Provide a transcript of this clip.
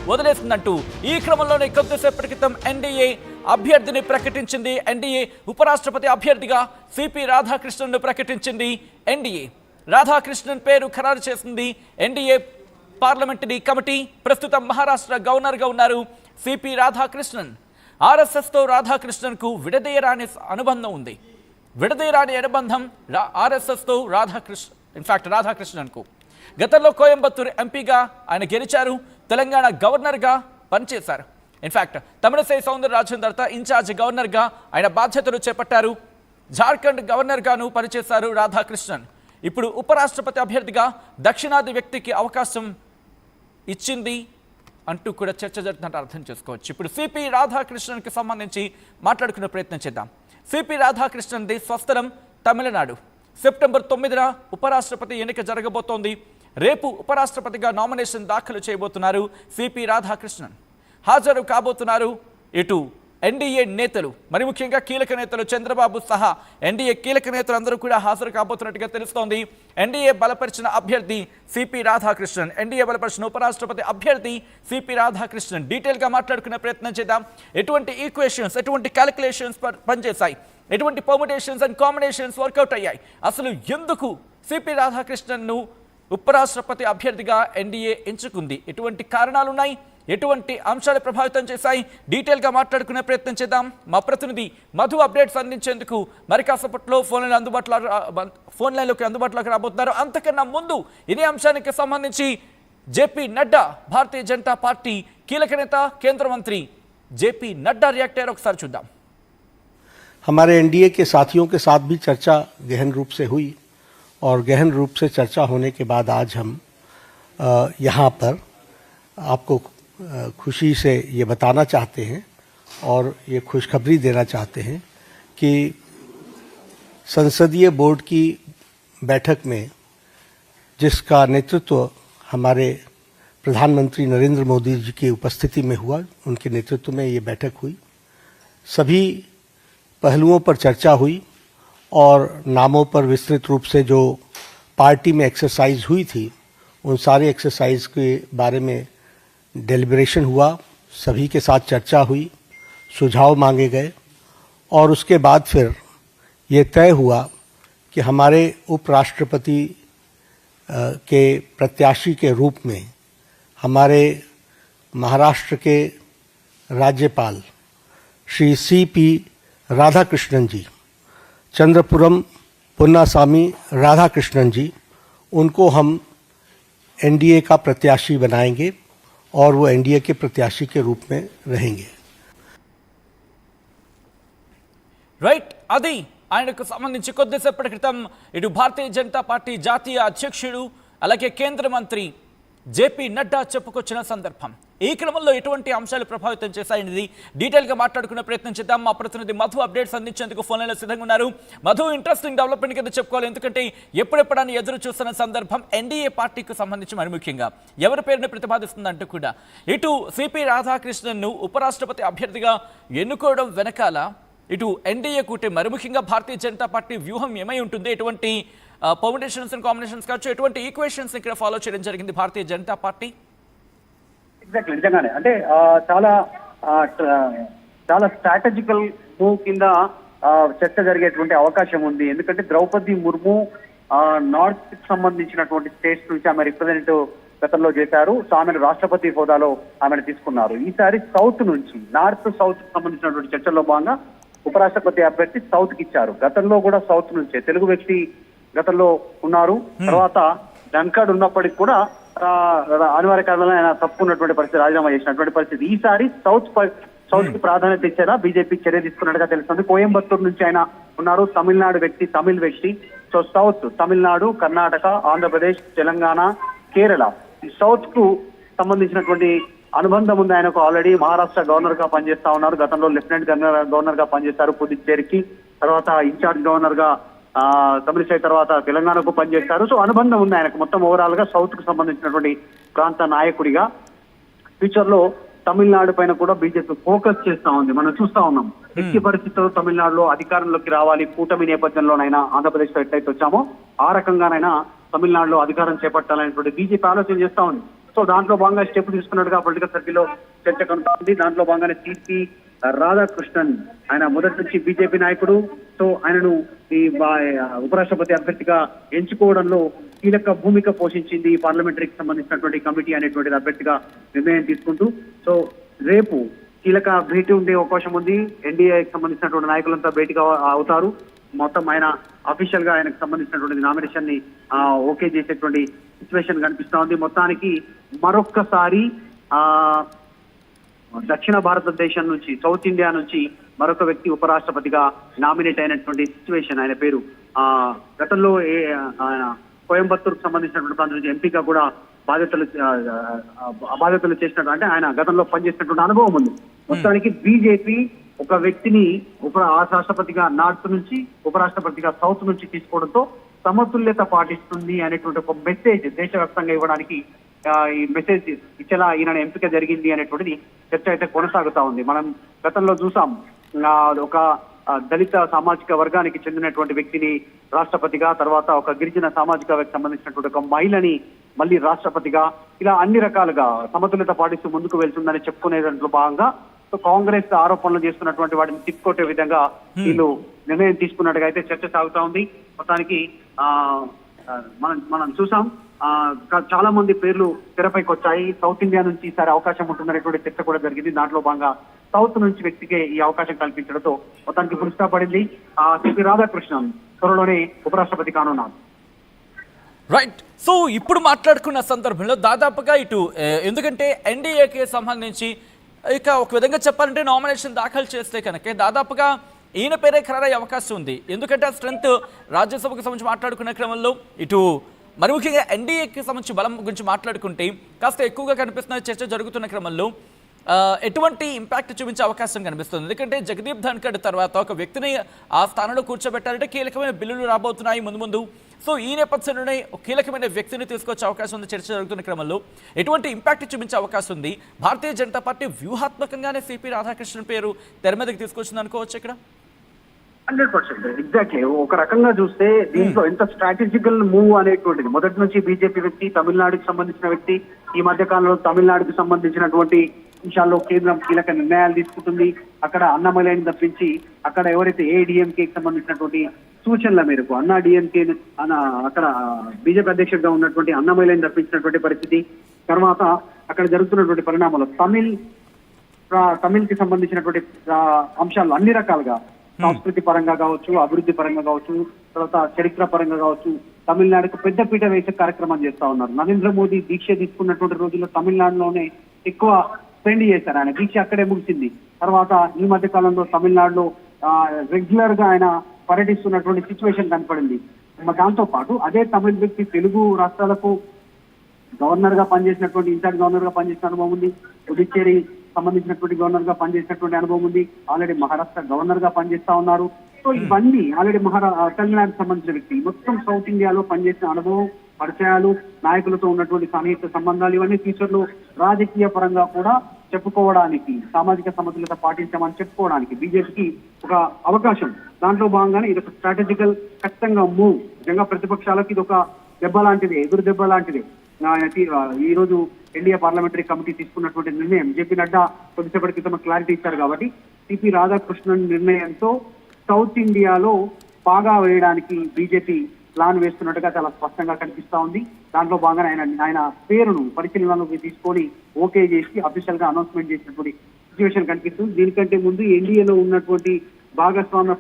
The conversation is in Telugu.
వదిలేసిందంటూ ఈ క్రమంలోనే కొద్దిసేపటి క్రితం ఎన్డీఏ అభ్యర్థిని ప్రకటించింది. ఎన్డీఏ ఉపరాష్ట్రపతి అభ్యర్థిగా సిపి రాధాకృష్ణన్ను ప్రకటించింది. ఎన్డీఏ రాధాకృష్ణన్ పేరు ఖరారు చేసింది ఎన్డీఏ పార్లమెంటరీ కమిటీ. ప్రస్తుతం మహారాష్ట్ర గవర్నర్గా ఉన్నారు సిపి రాధాకృష్ణన్. ఆర్ఎస్ఎస్తో రాధాకృష్ణన్కు విడదీయరాని అనుబంధం ఉంది. విడదీయరాని అనుబంధం ఆర్ఎస్ఎస్తో రాధాకృష్ణన్కు. గతంలో కోయంబత్తూరు ఎంపీగా ఆయన గెలిచారు. తెలంగాణ గవర్నర్గా పనిచేశారు. ఇన్ఫాక్ట్ తమిళసై సౌందరరాజన్ తర్వాత ఇన్ఛార్జ్ గవర్నర్గా ఆయన బాధ్యతలు చేపట్టారు. జార్ఖండ్ గవర్నర్గాను పనిచేశారు రాధాకృష్ణన్. ఇప్పుడు ఉపరాష్ట్రపతి అభ్యర్థిగా దక్షిణాది వ్యక్తికి అవకాశం ఇచ్చింది అంటూ కూడా చర్చ జరుగుతుందంటే అర్థం చేసుకోవచ్చు. ఇప్పుడు సిపి రాధాకృష్ణన్కి సంబంధించి మాట్లాడుకునే ప్రయత్నం చేద్దాం. సిపి రాధాకృష్ణన్ది స్వస్థలం తమిళనాడు. సెప్టెంబర్ 9న ఉపరాష్ట్రపతి ఎన్నిక జరగబోతోంది. రేపు ఉపరాష్ట్రపతిగా నామినేషన్ దాఖలు చేయబోతున్నారు సిపి రాధాకృష్ణన్. హాజరు కాబోతున్నారు ఇటు ఎన్డీఏ నేతలు, మరి ముఖ్యంగా కీలక నేతలు చంద్రబాబు సహా ఎన్డీఏ కీలక నేతలు అందరూ కూడా హాజరు కాబోతున్నట్టుగా తెలుస్తోంది. ఎన్డీఏ బలపరిచిన అభ్యర్థి సిపి రాధాకృష్ణన్, ఎన్డీఏ బలపరిచిన ఉపరాష్ట్రపతి అభ్యర్థి సిపి రాధాకృష్ణన్. డీటెయిల్గా మాట్లాడుకునే ప్రయత్నం చేద్దాం. ఎటువంటి ఈక్వేషన్స్, ఎటువంటి క్యాలిక్యులేషన్స్ పనిచేశాయి, ఎటువంటి పర్ముటేషన్స్ అండ్ కాంబినేషన్స్ వర్కౌట్ అయ్యాయి, అసలు ఎందుకు సిపి రాధాకృష్ణన్ను ఉపరాష్ట్రపతి అభ్యర్థిగా ఎన్డీఏ ఎంచుకుంది, ఎటువంటి కారణాలున్నాయి, ఎటువంటి అంశాలు ప్రభావితం చేశాయి, డీటెయిల్గా మాట్లాడుకునే ప్రయత్నం చేద్దాం. మా ప్రతినిధి మధు అప్డేట్స్ అందించేందుకు మరి కాసేపట్లో ఫోన్ లైన్లోకి అందుబాటులోకి రాబోతున్నారు. అంతకన్నా ముందు ఇదే అంశానికి సంబంధించి జేపీ నడ్డా, భారతీయ జనతా పార్టీ కీలక నేత, కేంద్ర మంత్రి జేపీ నడ్డా రియాక్ట్ అయ్యారు. ఒకసారి చూద్దాం. हमारे एनडीए के साथियों के साथ भी चर्चा गहन रूप से हुई और गहन रूप से चर्चा होने के बाद आज हम यहाँ पर आपको खुशी से ये बताना चाहते हैं और ये खुशखबरी देना चाहते हैं कि संसदीय बोर्ड की बैठक में जिसका नेतृत्व हमारे प्रधानमंत्री नरेंद्र मोदी जी की उपस्थिति में हुआ, उनके नेतृत्व में ये बैठक हुई। सभी पहलुओं पर चर्चा हुई और नामों पर विस्तृत रूप से जो पार्टी में एक्सरसाइज हुई थी उन सारे एक्सरसाइज के बारे में डेलिब्रेशन हुआ, सभी के साथ चर्चा हुई, सुझाव मांगे गए और उसके बाद फिर ये तय हुआ कि हमारे उपराष्ट्रपति के प्रत्याशी के रूप में हमारे महाराष्ट्र के राज्यपाल श्री सीपी राधाकृष्णन जी, चंद्रपुरम पुन्नासामी राधाकृष्णन जी, उनको हम एनडीए का प्रत्याशी बनाएंगे और वो एनडीए के प्रत्याशी के रूप में रहेंगे. రైట్, అది ఆయనకు సంబంధించి కొద్దిసేపటి క్రితం ఇటు భారతీయ జనతా పార్టీ జాతీయ అధ్యక్షుడు అలాగే కేంద్ర మంత్రి జేపీ నడ్డా చెప్పుకొచ్చిన సందర్భం. ఈ క్రమంలో ఎటువంటి అంశాలు ప్రభావితం చేశాయనేది డీటెయిల్గా మాట్లాడుకునే ప్రయత్నం చేద్దాం. మా ప్రతినిధి మధు అప్డేట్స్ అందించేందుకు ఫోన్లో సిద్ధంగా ఉన్నారు. మధు, ఇంట్రెస్టింగ్ డెవలప్మెంట్ కింద చెప్పుకోవాలి, ఎందుకంటే ఎప్పుడెప్పుడని ఎదురు చూస్తున్న సందర్భం ఎన్డీఏ పార్టీకి సంబంధించి మరి ముఖ్యంగా ఎవరి పేరుని ప్రతిపాదిస్తుందంటూ కూడా ఇటు సిపి రాధాకృష్ణన్ను ఉపరాష్ట్రపతి అభ్యర్థిగా ఎన్నుకోవడం వెనకాల ఇటు ఎన్డీఏ కూటే మరి ముఖ్యంగా భారతీయ జనతా పార్టీ వ్యూహం ఏమై ఉంటుంది, ఎటువంటి పర్ముటేషన్స్ అండ్ కాంబినేషన్స్ కావచ్చు, ఎటువంటి ఈక్వేషన్స్ ఇక్కడ ఫాలో చేయడం జరిగింది భారతీయ జనతా పార్టీ? ఎగ్జాక్ట్లీ, నిజంగానే అంటే చాలా స్ట్రాటజికల్ మూవ్ కింద చర్చ జరిగేటువంటి అవకాశం ఉంది. ఎందుకంటే ద్రౌపది ముర్ము నార్త్ కి సంబంధించినటువంటి స్టేట్స్ నుంచి ఆమె రిప్రజెంటేటివ్ గతంలో చేశారు. సో ఆమెను రాష్ట్రపతి హోదాలో ఆమెను తీసుకున్నారు. ఈసారి సౌత్ నుంచి నార్త్ సౌత్ కి సంబంధించినటువంటి చర్చల్లో భాగంగా ఉపరాష్ట్రపతి అభ్యర్థి సౌత్ కి ఇచ్చారు. గతంలో కూడా సౌత్ నుంచే తెలుగు వ్యక్తి గతంలో ఉన్నారు. తర్వాత ధన్కడ్ ఉన్నప్పటికీ కూడా అనివార్య కారణంగా ఆయన తప్పుకున్నటువంటి పరిస్థితి, రాజీనామా చేసినటువంటి పరిస్థితి. ఈసారి సౌత్ కి ప్రాధాన్యత ఇచ్చేలా బీజేపీ చర్య తీసుకున్నట్టుగా తెలుస్తుంది. కోయంబత్తూరు నుంచి ఆయన ఉన్నారు, తమిళనాడు వ్యక్తి, తమిళ్ వ్యక్తి. సో సౌత్ తమిళనాడు, కర్ణాటక, ఆంధ్రప్రదేశ్, తెలంగాణ, కేరళ, ఈ సౌత్ కు సంబంధించినటువంటి అనుబంధం ఉంది ఆయనకు. ఆల్రెడీ మహారాష్ట్ర గవర్నర్ గా పనిచేస్తా ఉన్నారు. గతంలో లెఫ్టినెంట్ గవర్నర్ గా పనిచేస్తారు పుదుచ్చేరికి. తర్వాత ఇన్ఛార్జ్ గవర్నర్ గా తమిళసై తర్వాత తెలంగాణకు పనిచేస్తారు. సో అనుబంధం ఉంది ఆయనకు. మొత్తం ఓవరాల్ గా సౌత్ కు సంబంధించినటువంటి ప్రాంత నాయకుడిగా ఫ్యూచర్ లో తమిళనాడు పైన కూడా బీజేపీ ఫోకస్ చేస్తా ఉంది. మనం చూస్తా ఉన్నాం ఎట్టి పరిస్థితుల్లో తమిళనాడులో అధికారంలోకి రావాలి, కూటమి నేపథ్యంలోనైనా ఆంధ్రప్రదేశ్ లో ఎట్లయితే వచ్చామో ఆ రకంగానైనా తమిళనాడులో అధికారం చేపట్టాలనేటువంటి బీజేపీ ఆలోచన చేస్తా ఉంది. సో దాంట్లో భాగంగా స్టెప్ తీసుకున్నట్టుగా పొలిటికల్ సర్కిల్లో చర్చ కనుకుంది. దాంట్లో భాగంగానే సిపి రాధాకృష్ణన్, ఆయన మొదటి నుంచి బీజేపీ నాయకుడు. సో ఆయనను ఈ ఉపరాష్ట్రపతి అభ్యర్థిగా ఎంచుకోవడంలో కీలక భూమిక పోషించింది ఈ పార్లమెంటరీకి సంబంధించినటువంటి కమిటీ అనేటువంటిది అభ్యర్థిగా నిర్ణయం తీసుకుంటూ. సో రేపు కీలక భేటీ ఉండే అవకాశం ఉంది. ఎన్డీఏకి సంబంధించినటువంటి నాయకులంతా భేటీగా అవుతారు. మొత్తం ఆయన అఫీషియల్ గా ఆయనకు సంబంధించినటువంటి నామినేషన్ ని ఓకే చేసేటువంటి సిచ్యువేషన్ కనిపిస్తా ఉంది. మొత్తానికి మరొక్కసారి దక్షిణ భారతదేశం నుంచి, సౌత్ ఇండియా నుంచి మరొక వ్యక్తి ఉపరాష్ట్రపతిగా నామినేట్ అయినటువంటి సిచ్యువేషన్. ఆయన పేరు గతంలో ఆయన కోయంబత్తూరుకు సంబంధించినటువంటి ప్రాంతం నుంచి ఎంపీగా కూడా బాధ్యతలు చేసినట్టు, అంటే ఆయన గతంలో పనిచేసినటువంటి అనుభవం ఉంది. మొత్తానికి బీజేపీ ఒక వ్యక్తిని రాష్ట్రపతిగా నార్త్ నుంచి, ఉపరాష్ట్రపతిగా సౌత్ నుంచి తీసుకోవడంతో సమతుల్యత పాటిస్తుంది అనేటువంటి ఒక మెసేజ్ దేశవ్యాప్తంగా ఇవ్వడానికి ఈ మెసేజ్ ఇచ్చేలా ఈయన ఎంపిక జరిగింది అనేటువంటిది చర్చ అయితే కొనసాగుతా ఉంది. మనం గతంలో చూసాం, ఒక దళిత సామాజిక వర్గానికి చెందినటువంటి వ్యక్తిని రాష్ట్రపతిగా, తర్వాత ఒక గిరిజన సామాజిక వ్యక్తికి సంబంధించినటువంటి ఒక మహిళని మళ్ళీ రాష్ట్రపతిగా, ఇలా అన్ని రకాలుగా సమతుల్యత పాటిస్తూ ముందుకు వెళ్తుందని చెప్పుకునే దాంట్లో భాగంగా సో కాంగ్రెస్ ఆరోపణలు చేస్తున్నటువంటి వాటిని తిప్పుకొట్టే విధంగా వీళ్ళు నిర్ణయం తీసుకున్నట్టుగా అయితే చర్చ సాగుతా ఉంది. మొత్తానికి మనం చూసాం, చాలా మంది పేర్లు తెరపైకి వచ్చాయి. సౌత్ ఇండియా నుంచి ఈసారి అవకాశం ఉంటుందనేటువంటి చర్చ కూడా జరిగింది. దాంట్లో భాగంగా సౌత్ నుంచి వ్యక్తికే ఈ అవకాశం కల్పించడంతో మొత్తానికి పురుస్తా పడింది. సిపి రాధాకృష్ణన్ త్వరలోనే ఉపరాష్ట్రపతి కానున్నారు. రైట్. సో ఇప్పుడు మాట్లాడుకున్న సందర్భంలో దాదాపుగా ఇటు ఎందుకంటే ఎన్డీఏకి సంబంధించి ఇక ఒక విధంగా చెప్పాలంటే నామినేషన్ దాఖలు చేస్తే కనుక దాదాపుగా ఈయన పేరే ఖరారయ్యే అవకాశం ఉంది. ఎందుకంటే ఆ స్ట్రెంత్ రాజ్యసభకు సంబంధించి మాట్లాడుకునే క్రమంలో ఇటు మరి ముఖ్యంగా ఎన్డీఏకి సంబంధించి బలం గురించి మాట్లాడుకుంటే కాస్త ఎక్కువగా కనిపిస్తున్న చర్చ జరుగుతున్న క్రమంలో ఎటువంటి ఇంపాక్ట్ చూపించే అవకాశం కనిపిస్తుంది. ఎందుకంటే జగదీప్ ధన్కడ్ తర్వాత ఒక వ్యక్తిని ఆ స్థానంలో కూర్చోబెట్టాలంటే కీలకమైన బిల్లులు రాబోతున్నాయి ముందు. సో ఈ నేపథ్యంలోనే ఒక కీలకమైన వ్యక్తిని తీసుకొచ్చే అవకాశం ఉంది. చర్చ జరుగుతున్న క్రమంలో ఎటువంటి ఇంపాక్ట్ చూపించే అవకాశం ఉంది. భారతీయ జనతా పార్టీ వ్యూహాత్మకంగానే సిపి రాధాకృష్ణన్ పేరు తెర మీదకి తీసుకొచ్చింది అనుకోవచ్చు ఇక్కడ. 100% ఎగ్జాక్ట్లీ. ఒక రకంగా చూస్తే దీంట్లో ఎంత స్ట్రాటజికల్ మూవ్ అనేటువంటిది, మొదటి నుంచి బీజేపీ వ్యక్తి, తమిళనాడుకి సంబంధించిన వ్యక్తి, ఈ మధ్య కాలంలో తమిళనాడుకి సంబంధించినటువంటి అంశాల్లో కేంద్రం కీలక నిర్ణయాలు తీసుకుంటుంది. అక్కడ అన్నమలైని తప్పించి అక్కడ ఎవరైతే ఏడీఎంకేకి సంబంధించినటువంటి సూచనల మేరకు అన్నా డిఎంకే అక్కడ బీజేపీ అధ్యక్షుడిగా ఉన్నటువంటి అన్నమలైని తప్పించినటువంటి పరిస్థితి. తర్వాత అక్కడ జరుగుతున్నటువంటి పరిణామాలు తమిళ్ కి సంబంధించినటువంటి అంశాలు అన్ని రకాలుగా సంస్కృతి పరంగా కావచ్చు, అభివృద్ధి పరంగా కావచ్చు, తర్వాత చరిత్ర పరంగా కావచ్చు, తమిళనాడుకు పెద్దపీట వేసే కార్యక్రమం చేస్తా ఉన్నారు. నరేంద్ర మోదీ దీక్ష తీసుకున్నటువంటి రోజుల్లో తమిళనాడులోనే ఎక్కువ స్పెండ్ చేశారు. ఆయన దీక్ష అక్కడే ముగిసింది. తర్వాత ఈ మధ్య కాలంలో తమిళనాడులో రెగ్యులర్ గా ఆయన పర్యటిస్తున్నటువంటి సిచ్యువేషన్ కనపడింది. దాంతో పాటు అదే తమిళ వ్యక్తి తెలుగు రాష్ట్రాలకు గవర్నర్ గా పనిచేసినటువంటి, ఇన్ఛార్జ్ గవర్నర్ గా పనిచేసిన అనుభవం ఉంది. పుదుచ్చేరి సంబంధించినటువంటి గవర్నర్ గా పనిచేసినటువంటి అనుభవం ఉంది. ఆల్రెడీ మహారాష్ట్ర గవర్నర్ గా పనిచేస్తా ఉన్నారు. సో ఇవన్నీ ఆల్రెడీ తమిళనాడుకు సంబంధించిన వ్యక్తి, మొత్తం సౌత్ ఇండియాలో పనిచేసిన అనుభవం, పరిచయాలు, నాయకులతో ఉన్నటువంటి సన్నిహిత సంబంధాలు, ఇవన్నీ ఫ్యూచర్ లో రాజకీయ పరంగా కూడా చెప్పుకోవడానికి, సామాజిక సమతుల్యత పాటించామని చెప్పుకోవడానికి బీజేపీకి ఒక అవకాశం. దాంట్లో భాగంగానే ఇది ఒక స్ట్రాటజికల్ ఖచ్చితంగా మూవ్. నిజంగా ప్రతిపక్షాలకు ఇది ఒక దెబ్బ లాంటిది, ఎదురు దెబ్బ లాంటిది. ఈ రోజు ఎన్డీఏ పార్లమెంటరీ కమిటీ తీసుకున్నటువంటి నిర్ణయం, జేపీ నడ్డా కొద్దిసేపటి క్రితం క్లారిటీ ఇచ్చారు కాబట్టి సిపి రాధాకృష్ణన్ నిర్ణయంతో సౌత్ ఇండియాలో బాగా వేయడానికి బీజేపీ ప్లాన్ వేస్తున్నట్టుగా చాలా స్పష్టంగా కనిపిస్తా ఉంది. దాంట్లో భాగంగా ఆయన పేరును పరిశీలనలోకి తీసుకొని ఓకే చేసి అఫీషియల్ గా అనౌన్స్మెంట్ చేసినటువంటి సిచ్యువేషన్ కనిపిస్తుంది. దీనికంటే ముందు ఎన్డీఏలో ఉన్నటువంటి భాగస్వామ్య